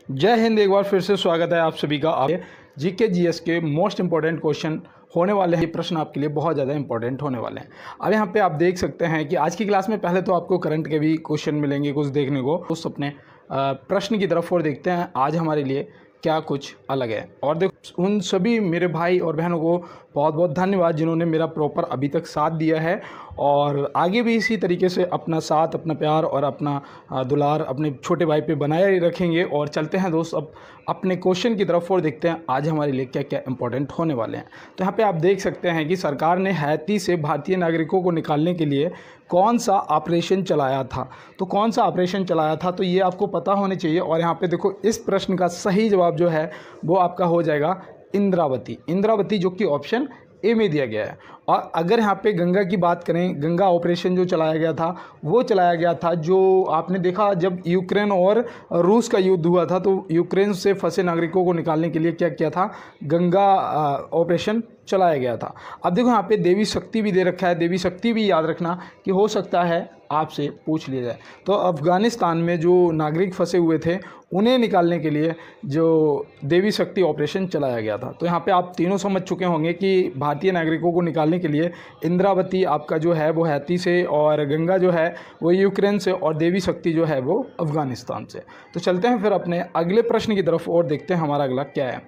जय हिंद। एक बार फिर से स्वागत है आप सभी का। आप जीके जीएस के मोस्ट इंपॉर्टेंट क्वेश्चन होने वाले हैं। ये प्रश्न आपके लिए बहुत ज़्यादा इंपॉर्टेंट होने वाले हैं। अब यहाँ पे आप देख सकते हैं कि आज की क्लास में पहले तो आपको करंट के भी क्वेश्चन मिलेंगे कुछ देखने को। उस अपने प्रश्न की तरफ और देखते हैं आज हमारे लिए क्या कुछ अलग है। और देखो, उन सभी मेरे भाई और बहनों को बहुत बहुत धन्यवाद जिन्होंने मेरा प्रॉपर अभी तक साथ दिया है और आगे भी इसी तरीके से अपना साथ, अपना प्यार और अपना दुलार अपने छोटे भाई पे बनाए रखेंगे। और चलते हैं दोस्त अब अपने क्वेश्चन की तरफ और देखते हैं आज हमारे लिए क्या क्या इंपॉर्टेंट होने वाले हैं। तो यहाँ पे आप देख सकते हैं कि सरकार ने हैती से भारतीय नागरिकों को निकालने के लिए कौन सा ऑपरेशन चलाया था। तो कौन सा ऑपरेशन चलाया था तो ये आपको पता होने चाहिए। और यहाँ पे देखो, इस प्रश्न का सही जवाब जो है वो आपका हो जाएगा इंद्रावती। इंद्रावती जो कि ऑप्शन ए में दिया गया है। और अगर यहाँ पे गंगा की बात करें, गंगा ऑपरेशन जो चलाया गया था वो चलाया गया था, जो आपने देखा जब यूक्रेन और रूस का युद्ध हुआ था तो यूक्रेन से फंसे नागरिकों को निकालने के लिए क्या किया था, गंगा ऑपरेशन चलाया गया था। अब देखो यहाँ पे देवी शक्ति भी दे रखा है। देवी शक्ति भी याद रखना कि हो सकता है आपसे पूछ लिया जाए। तो अफ़गानिस्तान में जो नागरिक फंसे हुए थे उन्हें निकालने के लिए जो देवी शक्ति ऑपरेशन चलाया गया था। तो यहाँ पे आप तीनों समझ चुके होंगे कि भारतीय नागरिकों को निकालने के लिए इंद्रावती आपका जो है वो हैती से, और गंगा जो है वो यूक्रेन से, और देवी शक्ति जो है वो अफ़गानिस्तान से। तो चलते हैं फिर अपने अगले प्रश्न की तरफ और देखते हैं हमारा अगला क्या है।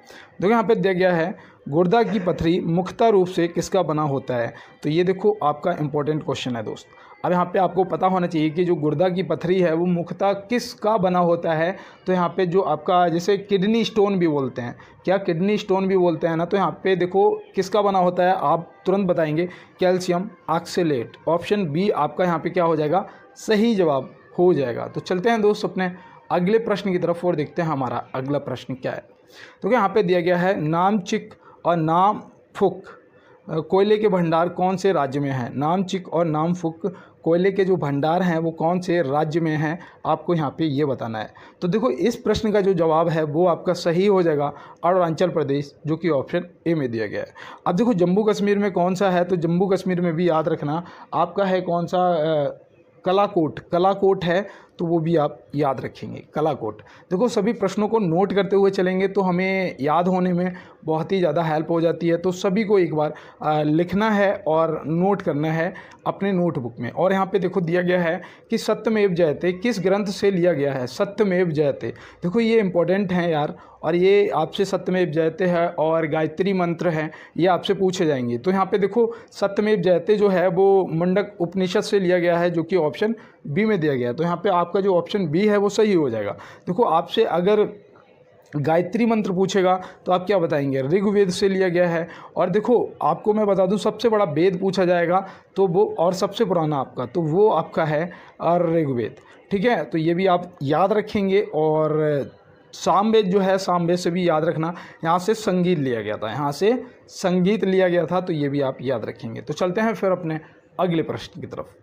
देखो यहाँ पे दिया गया है, गुर्दा की पथरी मुख्य रूप से किसका बना होता है। तो ये देखो आपका इंपॉर्टेंट क्वेश्चन है दोस्त। अब यहाँ पे आपको पता होना चाहिए कि जो गुर्दा की पथरी है वो मुख्यतः किसका बना होता है। तो यहाँ पे जो आपका जैसे किडनी स्टोन भी बोलते हैं, क्या किडनी स्टोन भी बोलते हैं ना, तो यहाँ पे देखो किसका बना होता है आप तुरंत बताएंगे, कैल्शियम ऑक्सलेट। ऑप्शन बी आपका यहाँ पे क्या हो जाएगा, सही जवाब हो जाएगा। तो चलते हैं दोस्त अपने अगले प्रश्न की तरफ और देखते हैं हमारा अगला प्रश्न क्या है। तो यहाँ पे दिया गया है, नामचिक और नामफुक कोयले के भंडार कौन से राज्य में है। नामचिक और नामफुक कोयले के जो भंडार हैं वो कौन से राज्य में हैं, आपको यहाँ पे ये बताना है। तो देखो, इस प्रश्न का जो जवाब है वो आपका सही हो जाएगा अरुणाचल प्रदेश, जो कि ऑप्शन ए में दिया गया है। अब देखो, जम्मू कश्मीर में कौन सा है, तो जम्मू कश्मीर में भी याद रखना आपका है कौन सा, कलाकोट। कलाकोट है तो वो भी आप याद रखेंगे, कलाकोट। देखो, सभी प्रश्नों को नोट करते हुए चलेंगे तो हमें याद होने में बहुत ही ज़्यादा हेल्प हो जाती है। तो सभी को एक बार लिखना है और नोट करना है अपने नोटबुक में। और यहाँ पे देखो दिया गया है कि सत्यमेव जयते किस ग्रंथ से लिया गया है। सत्यमेव जयते, देखो ये इंपॉर्टेंट है यार, और ये आपसे सत्यमेव जयते है और गायत्री मंत्र है, ये आपसे पूछे जाएंगे। तो यहाँ पे देखो, सत्यमेव जयते जो है वो मुंडक उपनिषद से लिया गया है, जो कि ऑप्शन बी में दिया गया है। तो यहाँ पे आपका जो ऑप्शन बी है वो सही हो जाएगा। देखो, आपसे अगर गायत्री मंत्र पूछेगा तो आप क्या बताएंगे, ऋग्वेद से लिया गया है। और देखो, आपको मैं बता दूं, सबसे बड़ा वेद पूछा जाएगा तो वो, और सबसे पुराना आपका, तो वो आपका है ऋग्वेद। ठीक है, तो ये भी आप याद रखेंगे। और सामवेद जो है, सामवेद से भी याद रखना, यहाँ से संगीत लिया गया था, यहाँ से संगीत लिया गया था, तो ये भी आप याद रखेंगे। तो चलते हैं फिर अपने अगले प्रश्न की तरफ।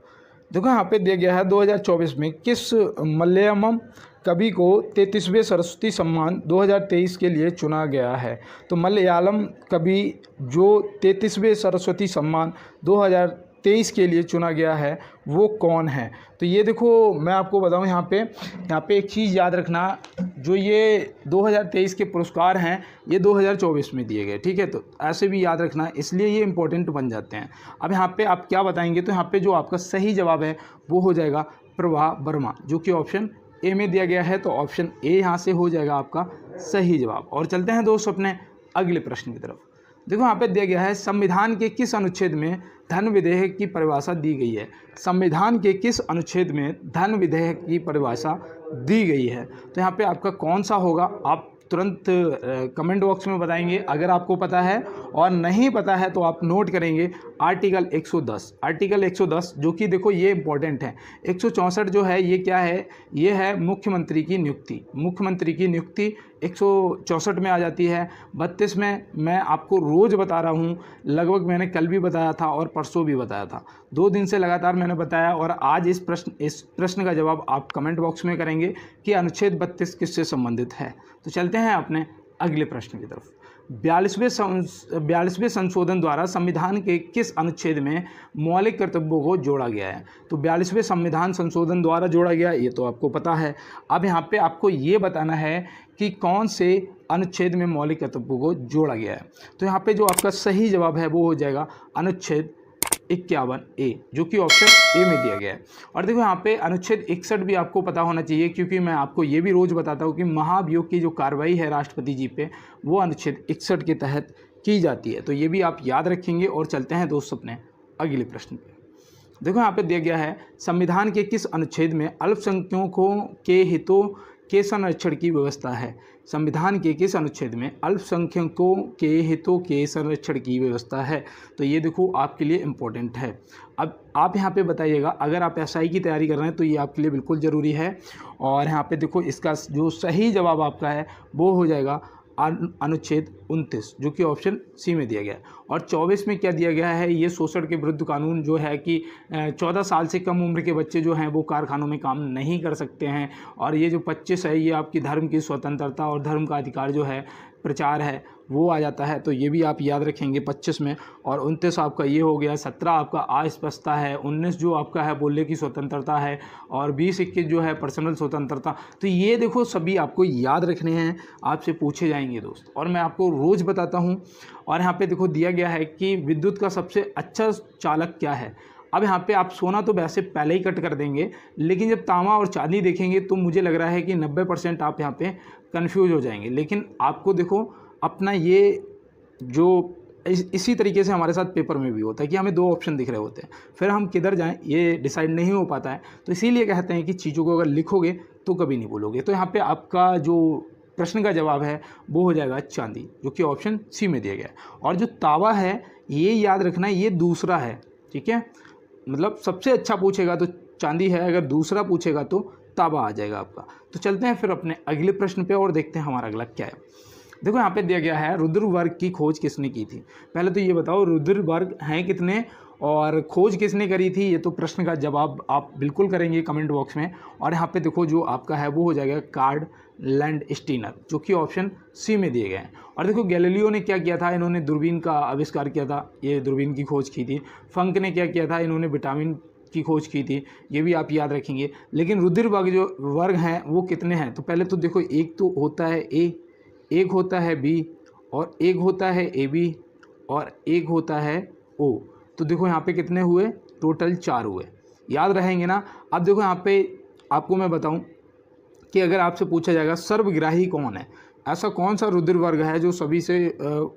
देखो, यहाँ पे दिया गया है 2024 में किस मलयालम कवि को 33वें सरस्वती सम्मान 2023 के लिए चुना गया है। तो मलयालम कवि जो 33वें सरस्वती सम्मान 2023 के लिए चुना गया है वो कौन है। तो ये देखो, मैं आपको बताऊं, यहाँ पे एक चीज़ याद रखना, जो ये 2023 के पुरस्कार हैं ये 2024 में दिए गए। ठीक है, तो ऐसे भी याद रखना, इसलिए ये इंपॉर्टेंट बन जाते हैं। अब यहाँ पे आप क्या बताएंगे, तो यहाँ पे जो आपका सही जवाब है वो हो जाएगा प्रभा वर्मा, जो कि ऑप्शन ए में दिया गया है। तो ऑप्शन ए यहाँ से हो जाएगा आपका सही जवाब। और चलते हैं दोस्त अपने अगले प्रश्न की तरफ। देखो, यहाँ पे दिया गया है, संविधान के किस अनुच्छेद में धन विधेयक की परिभाषा दी गई है। संविधान के किस अनुच्छेद में धन विधेयक की परिभाषा दी गई है। तो यहाँ पे आपका कौन सा होगा, आप तुरंत कमेंट बॉक्स में बताएंगे अगर आपको पता है, और नहीं पता है तो आप नोट करेंगे आर्टिकल 110। आर्टिकल 110 जो कि देखो ये इंपॉर्टेंट है। 164 जो है ये क्या है, ये है मुख्यमंत्री की नियुक्ति। मुख्यमंत्री की नियुक्ति 164 में आ जाती है। 32 में मैं आपको रोज़ बता रहा हूँ, लगभग मैंने कल भी बताया था और परसों भी बताया था, 2 दिन से लगातार मैंने बताया। और आज इस प्रश्न का जवाब आप कमेंट बॉक्स में करेंगे कि अनुच्छेद 32 किससे संबंधित है। तो चलते हैं अपने अगले प्रश्न की तरफ। 42वें संशोधन द्वारा संविधान के किस अनुच्छेद में मौलिक कर्तव्यों को जोड़ा गया है? तो 42वें संविधान संशोधन द्वारा जोड़ा गया, ये तो आपको पता है। अब यहाँ पे आपको ये बताना है कि कौन से अनुच्छेद में मौलिक कर्तव्यों को जोड़ा गया है। तो यहाँ पे जो आपका सही जवाब है वो हो जाएगा अनुच्छेद 51A, जो कि ऑप्शन ए में दिया गया है। और देखो यहाँ पे अनुच्छेद 61 भी आपको पता होना चाहिए, क्योंकि मैं आपको ये भी रोज़ बताता हूँ कि महाभियोग की जो कार्रवाई है राष्ट्रपति जी पे, वो अनुच्छेद 61 के तहत की जाती है। तो ये भी आप याद रखेंगे। और चलते हैं दोस्त अपने अगले प्रश्न पे। देखो यहाँ पे दिया गया है, संविधान के किस अनुच्छेद में अल्पसंख्यकों के हितों के संरक्षण की व्यवस्था है? संविधान के किस अनुच्छेद में अल्पसंख्यकों के हितों के संरक्षण की व्यवस्था है? तो ये देखो आपके लिए इम्पोर्टेंट है। अब आप यहाँ पे बताइएगा, अगर आप एसआई की तैयारी कर रहे हैं तो ये आपके लिए बिल्कुल ज़रूरी है। और यहाँ पे देखो इसका जो सही जवाब आपका है वो हो जाएगा अनुच्छेद 29, जो कि ऑप्शन सी में दिया गया है। और 24 में क्या दिया गया है, ये शोषण के विरुद्ध कानून जो है कि 14 साल से कम उम्र के बच्चे जो हैं वो कारखानों में काम नहीं कर सकते हैं। और ये जो 25 है, ये आपकी धर्म की स्वतंत्रता और धर्म का अधिकार जो है प्रचार है वो आ जाता है। तो ये भी आप याद रखेंगे 25 में। और 29 आपका ये हो गया, 17 आपका अस्पष्टता है, 19 जो आपका है बोलने की स्वतंत्रता है, और 20-21 जो है पर्सनल स्वतंत्रता। तो ये देखो सभी आपको याद रखने हैं, आपसे पूछे जाएंगे दोस्त, और मैं आपको रोज़ बताता हूँ। और यहाँ पे देखो दिया गया है कि विद्युत का सबसे अच्छा चालक क्या है। अब यहाँ पे आप सोना तो वैसे पहले ही कट कर देंगे, लेकिन जब तांबा और चांदी देखेंगे तो मुझे लग रहा है कि 90% आप यहाँ पे कंफ्यूज हो जाएंगे। लेकिन आपको देखो अपना ये जो इसी तरीके से हमारे साथ पेपर में भी होता है कि हमें 2 ऑप्शन दिख रहे होते हैं, फिर हम किधर जाएं ये डिसाइड नहीं हो पाता है। तो इसीलिए कहते हैं कि चीज़ों को अगर लिखोगे तो कभी नहीं भूलोगे। तो यहाँ पे आपका जो प्रश्न का जवाब है वो हो जाएगा चांदी, जो कि ऑप्शन सी में दिया गया है। और जो तावा है ये याद रखना, ये दूसरा है, ठीक है। मतलब सबसे अच्छा पूछेगा तो चांदी है, अगर दूसरा पूछेगा तो तांबा आ जाएगा आपका। तो चलते हैं फिर अपने अगले प्रश्न पे और देखते हैं हमारा अगला क्या है। देखो यहाँ पे दिया गया है, रुद्र वर्ग की खोज किसने की थी? पहले तो ये बताओ रुद्र वर्ग हैं कितने और खोज किसने करी थी? ये तो प्रश्न का जवाब आप बिल्कुल करेंगे कमेंट बॉक्स में। और यहाँ पे देखो जो आपका है वो हो जाएगा कार्ल लैंडस्टीनर, जो कि ऑप्शन सी में दिए गए हैं। और देखो गैलीलियो ने क्या किया था, इन्होंने दूरबीन का आविष्कार किया था, ये दूरबीन की खोज की थी। फंक ने क्या किया था, इन्होंने विटामिन की खोज की थी, ये भी आप याद रखेंगे। लेकिन रुद्र वर्ग हैं वो कितने हैं? तो पहले तो देखो एक तो होता है ए, एक होता है बी, और एक होता है ए बी, और एक होता है ओ। तो देखो यहाँ पे कितने हुए, टोटल 4 हुए, याद रहेंगे ना। अब देखो यहाँ पे आपको मैं बताऊँ कि अगर आपसे पूछा जाएगा सर्वग्राही कौन है, ऐसा कौन सा रुद्र वर्ग है जो सभी से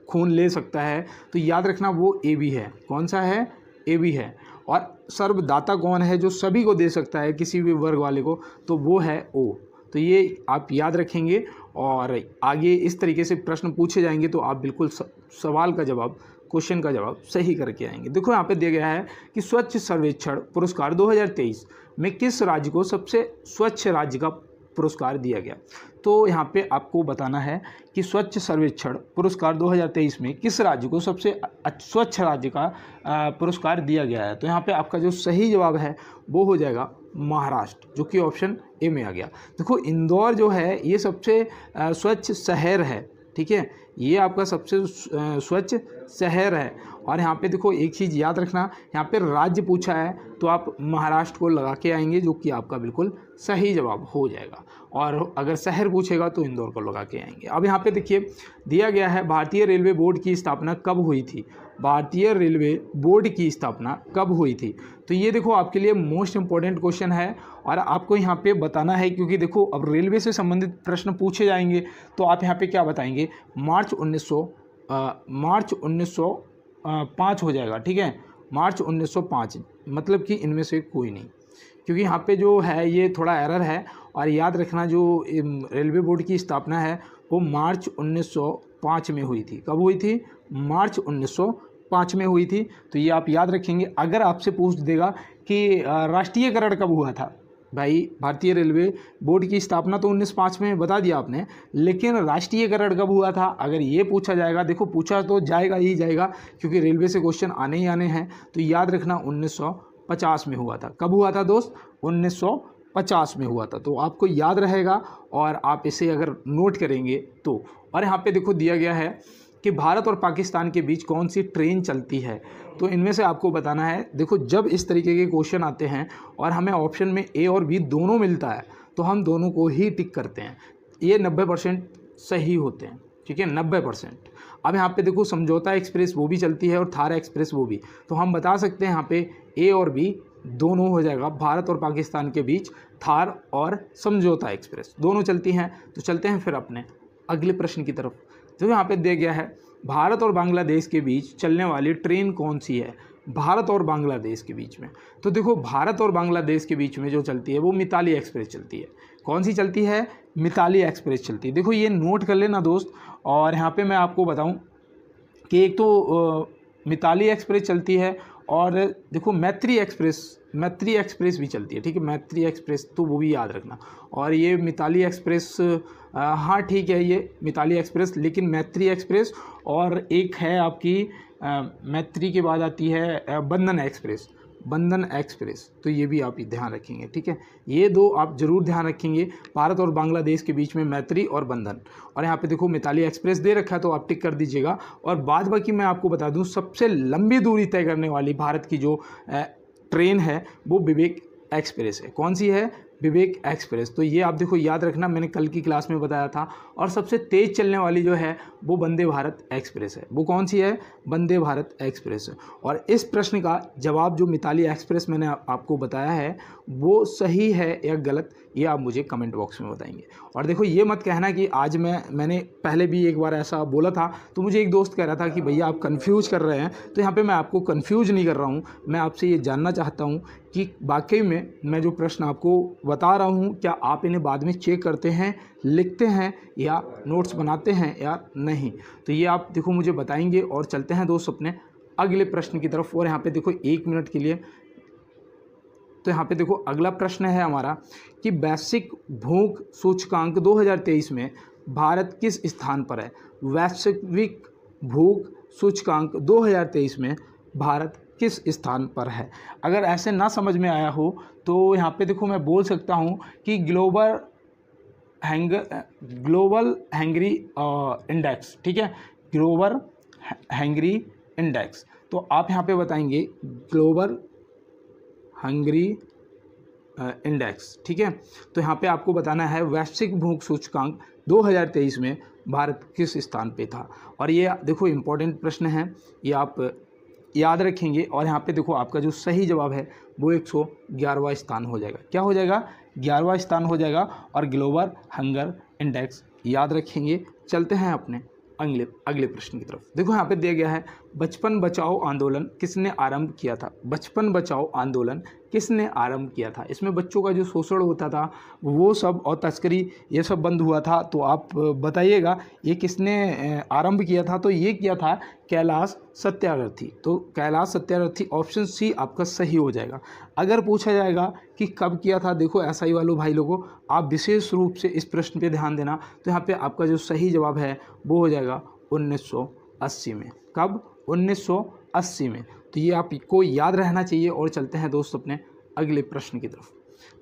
खून ले सकता है, तो याद रखना वो ए बी है। कौन सा है? ए बी है। और सर्वदाता कौन है जो सभी को दे सकता है किसी भी वर्ग वाले को, तो वो है ओ। तो ये आप याद रखेंगे और आगे इस तरीके से प्रश्न पूछे जाएंगे तो आप बिल्कुल सवाल का जवाब, क्वेश्चन का जवाब सही करके आएंगे। देखो यहाँ पे दिया गया है कि स्वच्छ सर्वेक्षण पुरस्कार 2023 में किस राज्य को सबसे स्वच्छ राज्य का पुरस्कार दिया गया? तो यहाँ पे आपको बताना है कि स्वच्छ सर्वेक्षण पुरस्कार 2023 में किस राज्य को सबसे स्वच्छ राज्य का पुरस्कार दिया गया है? तो यहाँ पे आपका जो सही जवाब है वो हो जाएगा महाराष्ट्र, जो कि ऑप्शन ए में आ गया। देखो इंदौर जो है ये सबसे स्वच्छ शहर है, ठीक है, ये आपका सबसे स्वच्छ शहर है। और यहाँ पे देखो एक चीज़ याद रखना, यहाँ पे राज्य पूछा है तो आप महाराष्ट्र को लगा के आएंगे, जो कि आपका बिल्कुल सही जवाब हो जाएगा। और अगर शहर पूछेगा तो इंदौर को लगा के आएंगे। अब यहाँ पे देखिए दिया गया है भारतीय रेलवे बोर्ड की स्थापना कब हुई थी? भारतीय रेलवे बोर्ड की स्थापना कब हुई थी? तो ये देखो आपके लिए मोस्ट इम्पॉर्टेंट क्वेश्चन है और आपको यहाँ पे बताना है, क्योंकि देखो अब रेलवे से संबंधित प्रश्न पूछे जाएंगे तो आप यहाँ पे क्या बताएंगे? मार्च 1905 हो जाएगा, ठीक है, मार्च 1905, मतलब कि इनमें से कोई नहीं, क्योंकि यहाँ पे जो है ये थोड़ा एरर है। और याद रखना जो रेलवे बोर्ड की स्थापना है वो मार्च 1905 में हुई थी। कब हुई थी? मार्च 1905 में हुई थी। तो ये आप याद रखेंगे। अगर आपसे पूछ देगा कि राष्ट्रीयकरण कब हुआ था, भाई भारतीय रेलवे बोर्ड की स्थापना तो 1905 में बता दिया आपने, लेकिन राष्ट्रीयकरण कब हुआ था अगर ये पूछा जाएगा, देखो पूछा तो जाएगा ही जाएगा क्योंकि रेलवे से क्वेश्चन आने ही आने हैं, तो याद रखना 1950 में हुआ था। कब हुआ था दोस्त? 1950 में हुआ था। तो आपको याद रहेगा और आप इसे अगर नोट करेंगे तो। और यहाँ पे देखो दिया गया है कि भारत और पाकिस्तान के बीच कौन सी ट्रेन चलती है। तो इनमें से आपको बताना है। देखो, जब इस तरीके के क्वेश्चन आते हैं और हमें ऑप्शन में ए और बी दोनों मिलता है तो हम दोनों को ही टिक करते हैं। ये 90% सही होते हैं, ठीक है, 90%। अब यहाँ पे देखो, समझौता एक्सप्रेस वो भी चलती है और थार एक्सप्रेस वो भी, तो हम बता सकते हैं यहाँ पे ए और बी दोनों हो जाएगा। भारत और पाकिस्तान के बीच थार और समझौता एक्सप्रेस दोनों चलती हैं। तो चलते हैं फिर अपने अगले प्रश्न की तरफ। तो यहाँ पे दिया गया है, भारत और बांग्लादेश के बीच चलने वाली ट्रेन कौन सी है। भारत और बांग्लादेश के बीच में, तो देखो, भारत और बांग्लादेश के बीच में जो चलती है वो मिताली एक्सप्रेस चलती है। कौन सी चलती है? मिताली एक्सप्रेस चलती है। देखो, ये नोट कर लेना दोस्त। और यहाँ पे मैं आपको बताऊँ कि एक तो मिताली एक्सप्रेस चलती है और देखो मैत्री एक्सप्रेस भी चलती है, ठीक है, मैत्री एक्सप्रेस, तो वो भी याद रखना। और ये मिताली एक्सप्रेस, हाँ ठीक है, ये मिताली एक्सप्रेस, लेकिन मैत्री एक्सप्रेस और एक है आपकी मैत्री के बाद आती है बंधन एक्सप्रेस, तो ये भी आप ध्यान रखेंगे, ठीक है। ये दो आप जरूर ध्यान रखेंगे, भारत और बांग्लादेश के बीच में मैत्री और बंधन। और यहाँ पे देखो मिताली एक्सप्रेस दे रखा है तो आप टिक कर दीजिएगा। और बाद बाकी मैं आपको बता दूँ, सबसे लंबी दूरी तय करने वाली भारत की जो ट्रेन है वो विवेक एक्सप्रेस है। कौन सी है? विवेक एक्सप्रेस। तो ये आप देखो याद रखना, मैंने कल की क्लास में बताया था। और सबसे तेज़ चलने वाली जो है वो वंदे भारत एक्सप्रेस है। वो कौन सी है? वंदे भारत एक्सप्रेस है। और इस प्रश्न का जवाब जो मिताली एक्सप्रेस मैंने आपको बताया है वो सही है या गलत, ये आप मुझे कमेंट बॉक्स में बताएंगे। और देखो, ये मत कहना कि आज मैंने पहले भी एक बार ऐसा बोला था तो मुझे एक दोस्त कह रहा था कि भैया आप कंफ्यूज कर रहे हैं। तो यहाँ पे मैं आपको कंफ्यूज नहीं कर रहा हूँ, मैं आपसे ये जानना चाहता हूँ कि वाकई में मैं जो प्रश्न आपको बता रहा हूँ क्या आप इन्हें बाद में चेक करते हैं, लिखते हैं या नोट्स बनाते हैं या नहीं। तो ये आप देखो मुझे बताएंगे। और चलते हैं दोस्त अपने अगले प्रश्न की तरफ। और यहाँ पे देखो 1 मिनट के लिए, तो यहाँ पे देखो अगला प्रश्न है हमारा कि वैश्विक भूख सूचकांक 2023 में भारत किस स्थान पर है। वैश्विक भूख सूचकांक 2023 में भारत किस स्थान पर है। अगर ऐसे ना समझ में आया हो तो यहाँ पे देखो मैं बोल सकता हूँ कि ग्लोबल हैंगरी इंडेक्स, ठीक है, ग्लोबल हैंगरी इंडेक्स। तो आप यहाँ पे बताएंगे ग्लोबल हंगरी इंडेक्स, ठीक है। तो यहाँ पे आपको बताना है वैश्विक भूख सूचकांक 2023 में भारत किस स्थान पे था। और ये देखो इम्पोर्टेंट प्रश्न है, ये आप याद रखेंगे। और यहाँ पे देखो आपका जो सही जवाब है वो 111वां स्थान हो जाएगा। क्या हो जाएगा? 11वां स्थान हो जाएगा। और ग्लोबल हंगर इंडेक्स याद रखेंगे। चलते हैं अपने अगले प्रश्न की तरफ। देखो यहाँ पे दिया गया है, बचपन बचाओ आंदोलन किसने आरंभ किया था। बचपन बचाओ आंदोलन किसने आरंभ किया था। इसमें बच्चों का जो शोषण होता था वो सब और तस्करी ये सब बंद हुआ था। तो आप बताइएगा ये किसने आरंभ किया था। तो ये किया था कैलाश सत्यार्थी। तो कैलाश सत्यार्थी, ऑप्शन सी आपका सही हो जाएगा। अगर पूछा जाएगा कि कब किया था, देखो एसआई वालों भाई लोगों आप विशेष रूप से इस प्रश्न पे ध्यान देना। तो यहाँ पे आपका जो सही जवाब है वो हो जाएगा 1980 में। कब? 1980 में। तो ये आपको याद रहना चाहिए। और चलते हैं दोस्त अपने अगले प्रश्न की तरफ।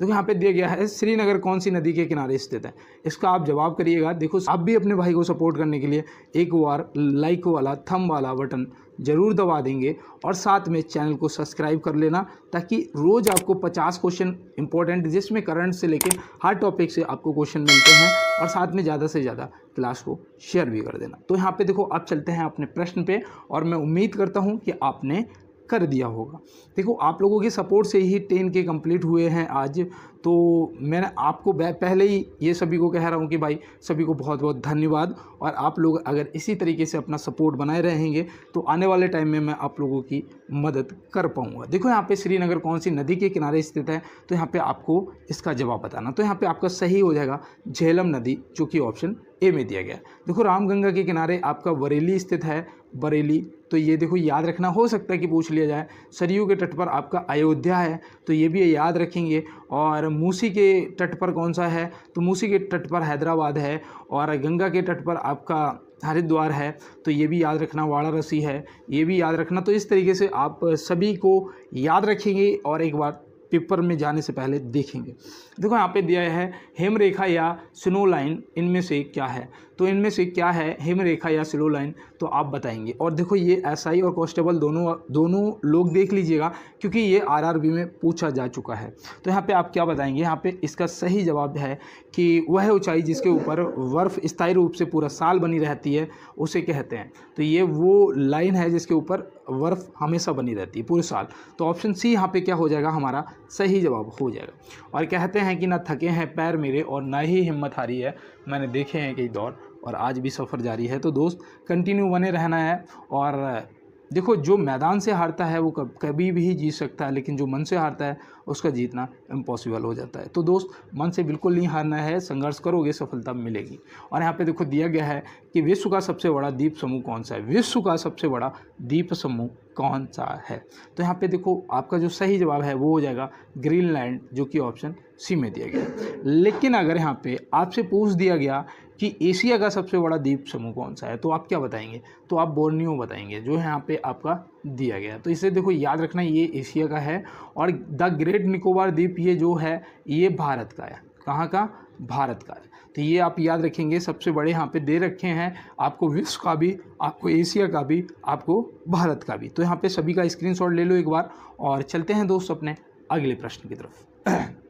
देखो यहाँ पे दिया गया है, श्रीनगर कौन सी नदी के किनारे स्थित है। इसका आप जवाब करिएगा। देखो आप भी अपने भाई को सपोर्ट करने के लिए एक बार लाइक वाला थंब वाला बटन जरूर दबा देंगे और साथ में चैनल को सब्सक्राइब कर लेना, ताकि रोज़ आपको 50 क्वेश्चन इंपॉर्टेंट जिसमें करंट से लेकर हर टॉपिक से आपको क्वेश्चन मिलते हैं। और साथ में ज़्यादा से ज़्यादा क्लास को शेयर भी कर देना। तो यहाँ पे देखो अब चलते हैं अपने प्रश्न पे। और मैं उम्मीद करता हूँ कि आपने कर दिया होगा। देखो आप लोगों के सपोर्ट से ही 10 के कंप्लीट हुए हैं आज। तो मैंने आपको पहले ही ये सभी को कह रहा हूँ कि भाई सभी को बहुत बहुत धन्यवाद। और आप लोग अगर इसी तरीके से अपना सपोर्ट बनाए रहेंगे तो आने वाले टाइम में मैं आप लोगों की मदद कर पाऊँगा। देखो यहाँ पे श्रीनगर कौन सी नदी के किनारे स्थित है, तो यहाँ पे आपको इसका जवाब बताना। तो यहाँ पे आपका सही हो जाएगा झेलम नदी, जो कि ऑप्शन ए में दिया गया। देखो रामगंगा के किनारे आपका बरेली स्थित है, बरेली। तो ये देखो याद रखना, हो सकता है कि पूछ लिया जाए। सरयू के तट पर आपका अयोध्या है, तो ये भी याद रखेंगे। और मूसी के तट पर कौन सा है, तो मूसी के तट पर हैदराबाद है। और गंगा के तट पर आपका हरिद्वार है, तो ये भी याद रखना। वाराणसी है, ये भी याद रखना। तो इस तरीके से आप सभी को याद रखेंगे और एक बार पेपर में जाने से पहले देखेंगे। देखो यहाँ पे दिया है हिमरेखा या स्नो लाइन इनमें से क्या है, तो इनमें से क्या है हिमरेखा या स्नो लाइन, तो आप बताएंगे। और देखो ये एसआई और कांस्टेबल दोनों लोग देख लीजिएगा क्योंकि ये आरआरबी में पूछा जा चुका है। तो यहाँ पे आप क्या बताएंगे, यहाँ पे इसका सही जवाब है कि वह ऊंचाई जिसके ऊपर बर्फ स्थायी रूप से पूरा साल बनी रहती है उसे कहते हैं। तो ये वो लाइन है जिसके ऊपर बर्फ हमेशा बनी रहती है पूरे साल। तो ऑप्शन सी यहाँ पे क्या हो जाएगा, हमारा सही जवाब हो जाएगा। और कहते हैं कि ना थके हैं पैर मेरे और ना ही हिम्मत हारी है, मैंने देखे हैं कई दौर और आज भी सफ़र जारी है। तो दोस्त कंटिन्यू बने रहना है। और देखो जो मैदान से हारता है वो कभी भी जीत सकता है, लेकिन जो मन से हारता है उसका जीतना इम्पॉसिबल हो जाता है। तो दोस्त मन से बिल्कुल नहीं हारना है, संघर्ष करोगे सफलता मिलेगी। और यहाँ पे देखो दिया गया है कि विश्व का सबसे बड़ा द्वीप समूह कौन सा है, विश्व का सबसे बड़ा द्वीप समूह कौन सा है। तो यहाँ पे देखो आपका जो सही जवाब है वो हो जाएगा ग्रीनलैंड, जो कि ऑप्शन सी में दिया गया है। लेकिन अगर यहाँ पे आपसे पूछ दिया गया कि एशिया का सबसे बड़ा द्वीप समूह कौन सा है, तो आप क्या बताएंगे, तो आप बोर्नियो बताएंगे, जो यहाँ पे आपका दिया गया। तो इसे देखो याद रखना ये एशिया का है। और द ग्रेट निकोबार द्वीप ये जो है ये भारत का है, कहाँ का, भारत का है। तो ये आप याद रखेंगे, सबसे बड़े यहाँ पे दे रखे हैं आपको, विश्व का भी, आपको एशिया का भी, आपको भारत का भी। तो यहाँ पे सभी का स्क्रीनशॉट ले लो एक बार और चलते हैं दोस्त अपने अगले प्रश्न की तरफ।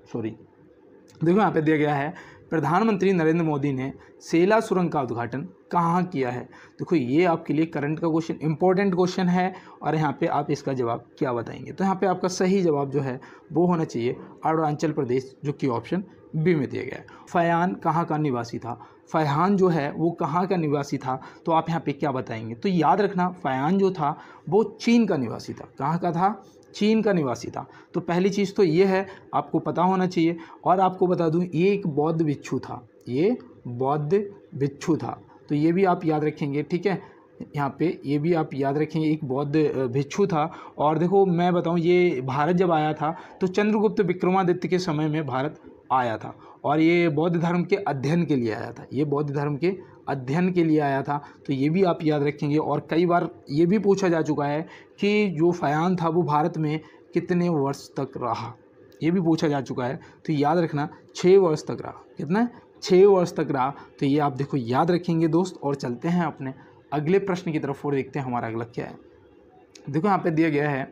सॉरी, देखो यहाँ पे दिया गया है प्रधानमंत्री नरेंद्र मोदी ने सेला सुरंग का उद्घाटन कहाँ किया है। देखो ये आपके लिए करंट का क्वेश्चन, इंपॉर्टेंट क्वेश्चन है और यहाँ पे आप इसका जवाब क्या बताएंगे। तो यहाँ पे आपका सही जवाब जो है वो होना चाहिए अरुणाचल प्रदेश, जो कि ऑप्शन बी में दिया गया है। फयान कहाँ का निवासी था, फयान जो है वो कहाँ का निवासी था, तो आप यहाँ पे क्या बताएंगे। तो याद रखना फयान जो था वो चीन का निवासी था, कहाँ का था, चीन का निवासी था। तो पहली चीज़ तो ये है, आपको पता होना चाहिए। और आपको बता दूं ये एक बौद्ध भिक्षु था, ये बौद्ध भिक्षु था, तो ये भी आप याद रखेंगे, ठीक है। यहाँ पे ये भी आप याद रखेंगे, एक बौद्ध भिक्षु था। और देखो मैं बताऊं ये भारत जब आया था तो चंद्रगुप्त विक्रमादित्य के समय में भारत आया था और ये बौद्ध धर्म के अध्ययन के लिए आया था, ये बौद्ध धर्म के अध्ययन के लिए आया था। तो ये भी आप याद रखेंगे। और कई बार ये भी पूछा जा चुका है कि जो फयान था वो भारत में कितने वर्ष तक रहा, ये भी पूछा जा चुका है। तो याद रखना 6 वर्ष तक रहा, कितना, 6 वर्ष तक रहा। तो ये आप देखो याद रखेंगे दोस्त। और चलते हैं अपने अगले प्रश्न की तरफ और देखते हैं हमारा अगला क्या है। देखो यहाँ पे दिया गया है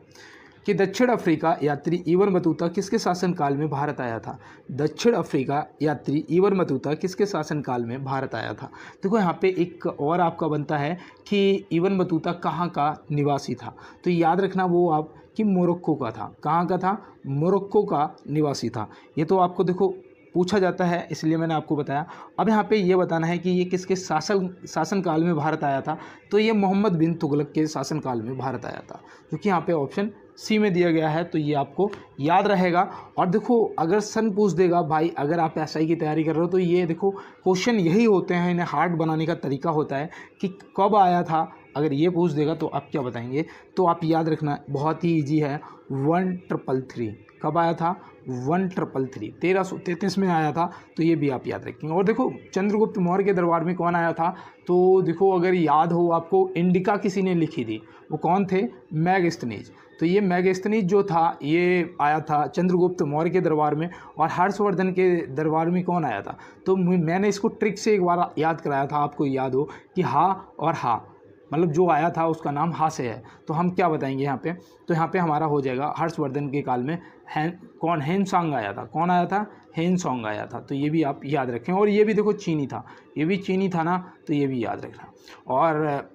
कि दक्षिण अफ्रीका यात्री इबन बतूता किसके शासनकाल में भारत आया था। दक्षिण अफ्रीका यात्री इबन बतूता किसके शासनकाल में भारत आया था। देखो यहाँ पे एक और आपका बनता है कि इबन बतूता कहाँ का निवासी था। तो याद रखना वो आप कि मोरक्को का था, कहाँ का था, मोरक्को का निवासी था। ये तो आपको देखो पूछा जाता है इसलिए मैंने आपको बताया। अब यहाँ पे ये बताना है कि ये किसके शासनकाल में भारत आया था। तो ये मोहम्मद बिन तुगलक के शासनकाल में भारत आया था, क्योंकि यहाँ पे ऑप्शन सी में दिया गया है। तो ये आपको याद रहेगा। और देखो अगर सन पूछ देगा भाई, अगर आप एसआई की तैयारी कर रहे हो तो ये देखो क्वेश्चन यही होते हैं, इन्हें हार्ड बनाने का तरीका होता है कि कब आया था। अगर ये पूछ देगा तो आप क्या बताएंगे। तो आप याद रखना बहुत ही ईजी है, 1333 कब आया था, 1333 1333 में आया था। तो ये भी आप याद रखेंगे। और देखो चंद्रगुप्त मौर्य के दरबार में कौन आया था, तो देखो अगर याद हो आपको इंडिका किसी ने लिखी थी, वो कौन थे, मेगास्थनीज। तो ये मेगास्थनीज जो था ये आया था चंद्रगुप्त मौर्य के दरबार में। और हर्षवर्धन के दरबार में कौन आया था, तो मैंने इसको ट्रिक से एक बार याद कराया था, आपको याद हो कि हा और हा, मतलब जो आया था उसका नाम हा से है। तो हम क्या बताएंगे यहाँ पे, तो यहाँ पे हमारा हो जाएगा हर्षवर्धन के काल में हेनसांग आया था। कौन आया था, हेनसांग आया था। तो ये भी आप याद रखें। और ये भी देखो चीनी था, ये भी चीनी था ना, तो ये भी याद रखना। और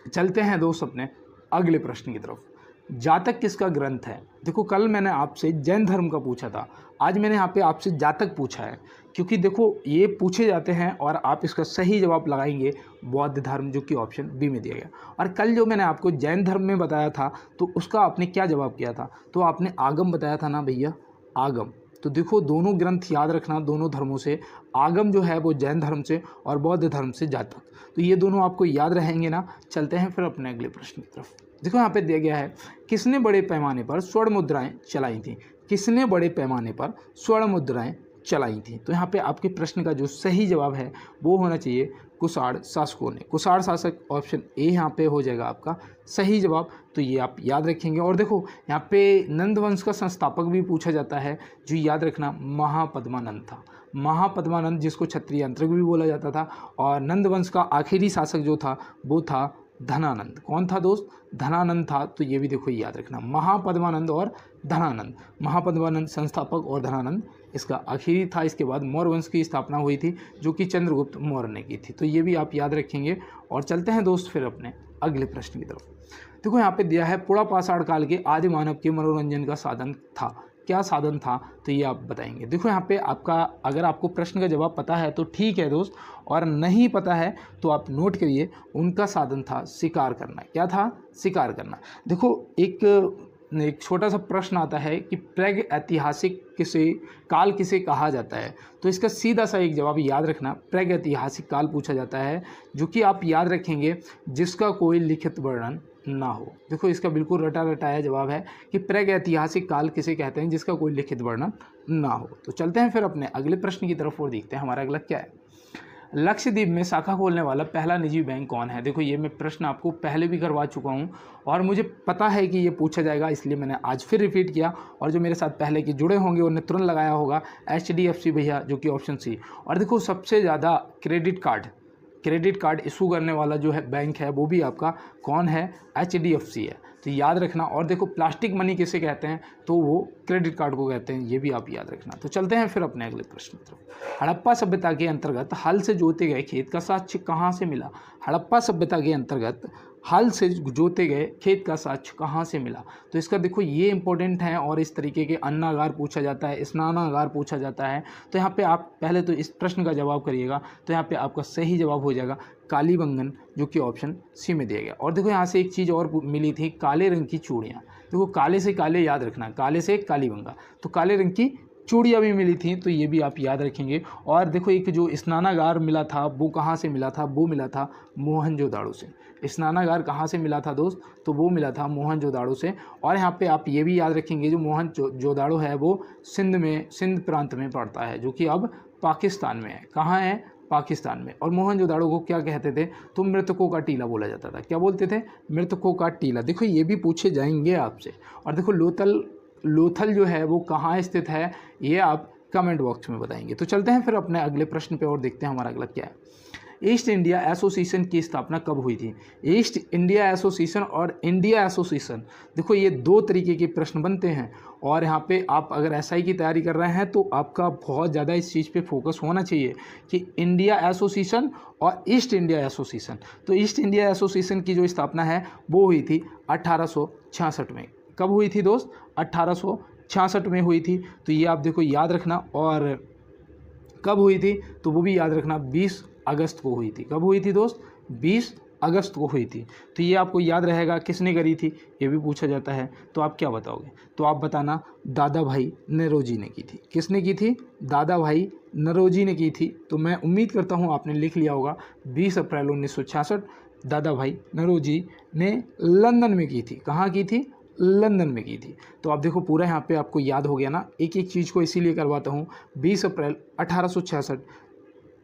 चलते हैं दोस्त अपने अगले प्रश्न की तरफ। जातक किसका ग्रंथ है। देखो कल मैंने आपसे जैन धर्म का पूछा था, आज मैंने यहाँ पे आपसे जातक पूछा है, क्योंकि देखो ये पूछे जाते हैं और आप इसका सही जवाब लगाएंगे बौद्ध धर्म, जो कि ऑप्शन बी में दिया गया। और कल जो मैंने आपको जैन धर्म में बताया था तो उसका आपने क्या जवाब किया था, तो आपने आगम बताया था ना भैया, आगम। तो देखो दोनों ग्रंथ याद रखना, दोनों धर्मों से, आगम जो है वो जैन धर्म से और बौद्ध धर्म से जातक। तो ये दोनों आपको याद रहेंगे ना। चलते हैं फिर अपने अगले प्रश्न की तरफ। देखो यहाँ पे दिया गया है, किसने बड़े पैमाने पर स्वर्ण मुद्राएं चलाई थी, किसने बड़े पैमाने पर स्वर्ण मुद्राएं चलाई थी। तो यहाँ पे आपके प्रश्न का जो सही जवाब है वो होना चाहिए कुषाण शासकों ने। कुषाण शासक ऑप्शन ए यहाँ पे हो जाएगा आपका सही जवाब। तो ये आप याद रखेंगे। और देखो यहाँ पे नंद वंश का संस्थापक भी पूछा जाता है, जो याद रखना महापद्मानंद था। महापद्मानंद जिसको क्षत्रिय अंतरक भी बोला जाता था। और नंद वंश का आखिरी शासक जो था वो था धनानंद। कौन था दोस्त? धनानंद था। तो ये भी देखो याद रखना, महापद्मानंद और धनानंद। महापद्मानंद संस्थापक और धनानंद इसका आखिरी था। इसके बाद मौर्य वंश की स्थापना हुई थी, जो कि चंद्रगुप्त मौर्य ने की थी। तो ये भी आप याद रखेंगे। और चलते हैं दोस्त फिर अपने अगले प्रश्न की तरफ। देखो यहाँ पे दिया है पुड़ा पाषाण काल के आदि मानव के मनोरंजन का साधन था। क्या साधन था? तो ये आप बताएंगे। देखो यहाँ पे आपका, अगर आपको प्रश्न का जवाब पता है तो ठीक है दोस्त, और नहीं पता है तो आप नोट करिए। उनका साधन था शिकार करना। क्या था? शिकार करना। देखो एक छोटा सा प्रश्न आता है कि प्राग ऐतिहासिक काल किसे कहा जाता है? तो इसका सीधा सा एक जवाब याद रखना, प्राग ऐतिहासिक काल पूछा जाता है, जो कि आप याद रखेंगे जिसका कोई लिखित वर्णन ना हो। देखो इसका बिल्कुल रटा रटाया जवाब है कि प्राग ऐतिहासिक काल किसे कहते हैं जिसका कोई लिखित वर्णन ना हो। तो चलते हैं फिर अपने अगले प्रश्न की तरफ और देखते हैं हमारा अगला क्या है। लक्षद्वीप में शाखा खोलने वाला पहला निजी बैंक कौन है? देखो ये मैं प्रश्न आपको पहले भी करवा चुका हूँ और मुझे पता है कि ये पूछा जाएगा, इसलिए मैंने आज फिर रिपीट किया। और जो मेरे साथ पहले के जुड़े होंगे उन्हें तुरंत लगाया होगा HDFC भैया, जो कि ऑप्शन सी। और देखो सबसे ज़्यादा क्रेडिट कार्ड इशू करने वाला जो है बैंक है वो भी आपका कौन है? HDFC है। तो याद रखना। और देखो प्लास्टिक मनी किसे कहते हैं? तो वो क्रेडिट कार्ड को कहते हैं। ये भी आप याद रखना। तो चलते हैं फिर अपने अगले प्रश्न की तरफ। हड़प्पा सभ्यता के अंतर्गत हल से जोते गए खेत का साक्ष्य कहाँ से मिला? हड़प्पा सभ्यता के अंतर्गत हल से जोते गए खेत का साक्ष्य कहाँ से मिला? तो इसका देखो ये इंपॉर्टेंट है। और इस तरीके के अन्नागार पूछा जाता है, स्नानागार पूछा जाता है। तो यहाँ पे आप पहले तो इस प्रश्न का जवाब करिएगा। तो यहाँ पे आपका सही जवाब हो जाएगा कालीबंगन, जो कि ऑप्शन सी में दिया गया। और देखो यहाँ से एक चीज़ और मिली थी, काले रंग की चूड़ियाँ। देखो काले से काले याद रखना, काले से कालीबंगा, तो काले रंग की चूड़ियाँ भी मिली थी। तो ये भी आप याद रखेंगे। और देखो एक जो स्नानागार मिला था वो कहाँ से मिला था? वो मिला था मोहनजोदाड़ो से। स्नानागार कहाँ से मिला था दोस्त? तो वो मिला था मोहनजोदाड़ो से। और यहाँ पे आप ये भी याद रखेंगे, जो मोहनजोदाड़ो है वो सिंध प्रांत में पड़ता है, जो कि अब पाकिस्तान में है। कहाँ है? पाकिस्तान में। और मोहनजोदाड़ो को क्या कहते थे? तो मृतकों का टीला बोला जाता था। क्या बोलते थे? मृतकों का टीला। देखो ये भी पूछे जाएंगे आपसे। और देखो लोथल जो है वो कहाँ स्थित है, ये आप कमेंट बॉक्स में बताएंगे। तो चलते हैं फिर अपने अगले प्रश्न पे और देखते हैं हमारा अगला क्या है। ईस्ट इंडिया एसोसिएशन की स्थापना कब हुई थी? ईस्ट इंडिया एसोसिएशन और इंडिया एसोसिएशन, देखो ये दो तरीके के प्रश्न बनते हैं। और यहाँ पे आप अगर SI की तैयारी कर रहे हैं तो आपका बहुत ज़्यादा इस चीज़ पे फोकस होना चाहिए कि इंडिया एसोसिएशन और ईस्ट इंडिया एसोसिएशन। तो ईस्ट इंडिया एसोसिएशन की जो स्थापना है वो हुई थी 1866 में। कब हुई थी दोस्त? 1866 में हुई थी। तो ये आप देखो याद रखना। और कब हुई थी? तो वो भी याद रखना, 20 अगस्त को हुई थी। कब हुई थी दोस्त? 20 अगस्त को हुई थी। तो ये आपको याद रहेगा। किसने करी थी ये भी पूछा जाता है। तो आप क्या बताओगे? तो आप बताना दादा भाई नौरोजी ने की थी। किसने की थी? दादा भाई नौरोजी ने की थी। तो मैं उम्मीद करता हूँ आपने लिख लिया होगा। 20 अप्रैल 1966 दादा भाई नौरोजी ने लंदन में की थी। कहाँ की थी? लंदन में की थी। तो आप देखो पूरा यहाँ पे आपको याद हो गया ना। एक एक चीज़ को इसीलिए करवाता हूँ। 20 अप्रैल 1866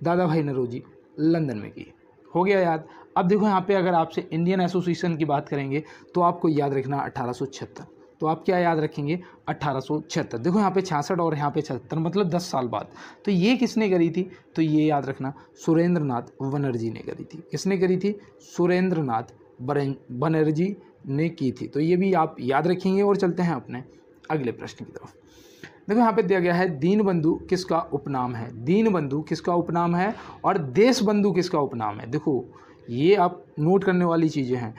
दादा भाई नौरोजी लंदन में की। हो गया याद। अब देखो यहाँ पे अगर आपसे इंडियन एसोसिएशन की बात करेंगे तो आपको याद रखना 1876। तो आप क्या याद रखेंगे? 1876। देखो यहाँ पे 66 और यहाँ पे 76, मतलब 10 साल बाद। तो ये किसने करी थी? तो ये याद रखना सुरेंद्रनाथ बनर्जी ने करी थी। किसने करी थी? सुरेंद्रनाथ बनर्जी ने की थी। तो ये भी आप याद रखेंगे। और चलते हैं अपने अगले प्रश्न की तरफ। देखो यहाँ पे दिया गया है दीनबंधु किसका उपनाम है? दीनबंधु किसका उपनाम है और देशबंधु किसका उपनाम है? देखो ये आप नोट करने वाली चीज़ें हैं,